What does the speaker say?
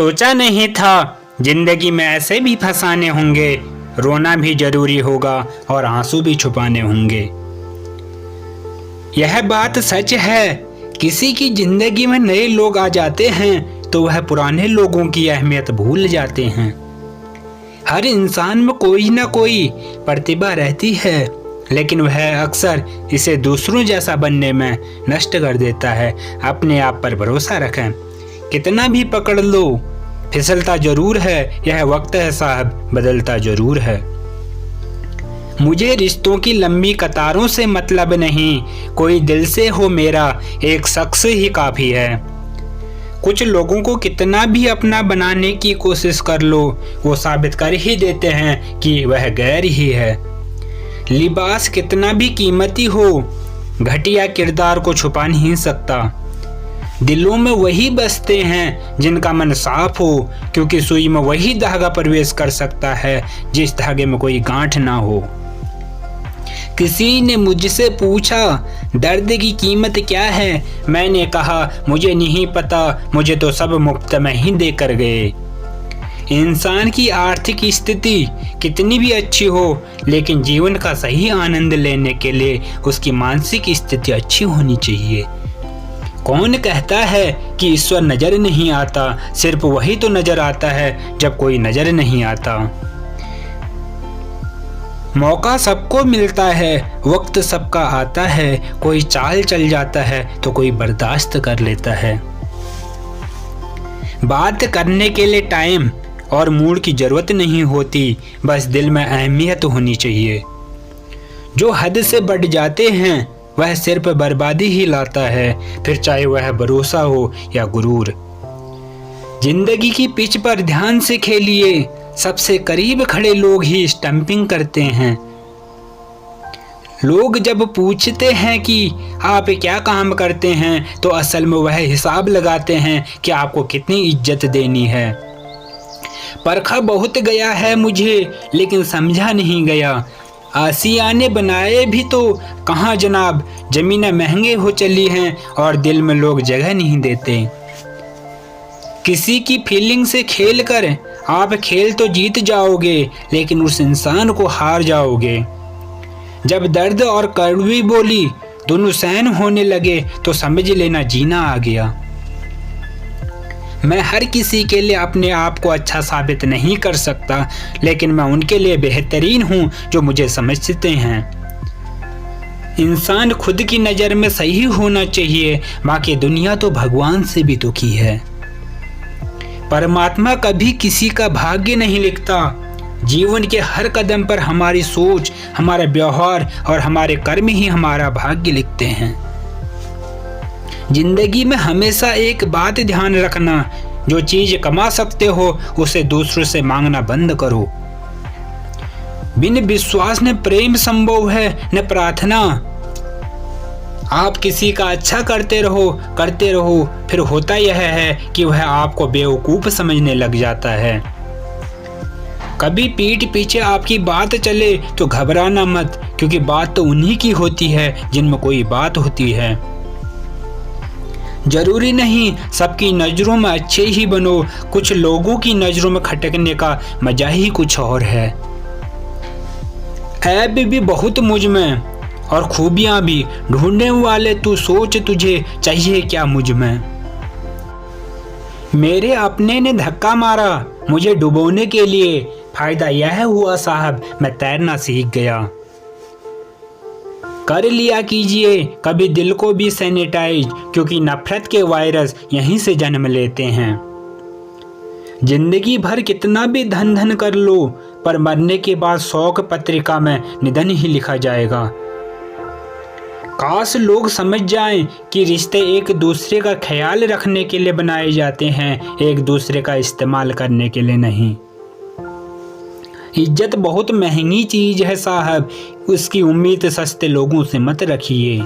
सोचा नहीं था जिंदगी में ऐसे भी फसाने होंगे, रोना भी जरूरी होगा और आंसू भी छुपाने होंगे। यह बात सच है, किसी की जिंदगी में नए लोग आ जाते हैं तो वह पुराने लोगों की अहमियत भूल जाते हैं। हर इंसान में कोई ना कोई प्रतिभा रहती है, लेकिन वह अक्सर इसे दूसरों जैसा बनने में नष्ट कर देता है। अपने आप पर भरोसा रखें, कितना भी पकड़ लो फिसलता जरूर है, यह वक्त है साहब बदलता जरूर है। मुझे रिश्तों की लंबी कतारों से मतलब नहीं, कोई दिल से हो मेरा एक शख्स ही काफी है। कुछ लोगों को कितना भी अपना बनाने की कोशिश कर लो, वो साबित कर ही देते हैं कि वह गैर ही है। लिबास कितना भी कीमती हो, घटिया किरदार को छुपा नहीं सकता। दिलों में वही बसते हैं जिनका मन साफ हो, क्योंकि सुई में वही धागा प्रवेश कर सकता है जिस धागे में कोई गांठ ना हो। किसी ने मुझसे पूछा दर्द की कीमत क्या है, मैंने कहा मुझे नहीं पता, मुझे तो सब मुफ्त में ही दे कर गए। इंसान की आर्थिक स्थिति कितनी भी अच्छी हो, लेकिन जीवन का सही आनंद लेने के लिए उसकी मानसिक स्थिति अच्छी होनी चाहिए। कौन कहता है कि ईश्वर नजर नहीं आता, सिर्फ वही तो नजर आता है जब कोई नजर नहीं आता। मौका सबको मिलता है, वक्त सबका आता है, कोई चाल चल जाता है तो कोई बर्दाश्त कर लेता है। बात करने के लिए टाइम और मूड की जरूरत नहीं होती, बस दिल में अहमियत होनी चाहिए। जो हद से बढ़ जाते हैं वह सिर्फ बर्बादी ही लाता है, फिर चाहे वह भरोसा हो या गुरूर। जिंदगी की पिच पर ध्यान से खेलिए, सबसे करीब खड़े लोग ही स्टंपिंग करते हैं। लोग जब पूछते हैं कि आप क्या काम करते हैं, तो असल में वह हिसाब लगाते हैं कि आपको कितनी इज्जत देनी है। परखा बहुत गया है मुझे, लेकिन समझा नहीं गया। आशियाने बनाए भी तो कहाँ जनाब, जमीनें महंगे हो चली हैं और दिल में लोग जगह नहीं देते। किसी की फीलिंग से खेल कर आप खेल तो जीत जाओगे, लेकिन उस इंसान को हार जाओगे। जब दर्द और कड़वी बोली दोनों सहन होने लगे तो समझ लेना जीना आ गया। मैं हर किसी के लिए अपने आप को अच्छा साबित नहीं कर सकता, लेकिन मैं उनके लिए बेहतरीन हूँ जो मुझे समझते हैं। इंसान खुद की नज़र में सही होना चाहिए, बाकी दुनिया तो भगवान से भी दुखी है। परमात्मा कभी किसी का भाग्य नहीं लिखता। जीवन के हर कदम पर हमारी सोच, हमारा व्यवहार और हमारे कर्म ही हमारा भाग्य लिखते हैं। जिंदगी में हमेशा एक बात ध्यान रखना, जो चीज कमा सकते हो उसे दूसरों से मांगना बंद करो। बिन विश्वास न प्रेम संभव है न प्रार्थना। आप किसी का अच्छा करते रहो, फिर होता यह है कि वह आपको बेवकूफ समझने लग जाता है। कभी पीठ पीछे आपकी बात चले तो घबराना मत, क्योंकि बात तो उन्हीं की होती है जिनमें कोई बात होती है। जरूरी नहीं सबकी नजरों में अच्छे ही बनो, कुछ लोगों की नजरों में खटकने का मजा ही कुछ और है। ऐब भी बहुत मुझ में और खूबियां भी, ढूंढने वाले तू सोच तुझे चाहिए क्या मुझ में। मेरे अपने ने धक्का मारा मुझे डुबोने के लिए, फायदा यह हुआ साहब मैं तैरना सीख गया। कर लिया कीजिए कभी दिल को भी सैनिटाइज, क्योंकि नफरत के वायरस यहीं से जन्म लेते हैं। जिंदगी भर कितना भी धन कर लो, पर मरने के बाद शौक पत्रिका में निधन ही लिखा जाएगा। काश लोग समझ जाएं कि रिश्ते एक दूसरे का ख्याल रखने के लिए बनाए जाते हैं, एक दूसरे का इस्तेमाल करने के लिए नहीं। इज्जत बहुत महंगी चीज है साहब, उसकी उम्मीद सस्ते लोगों से मत रखिए।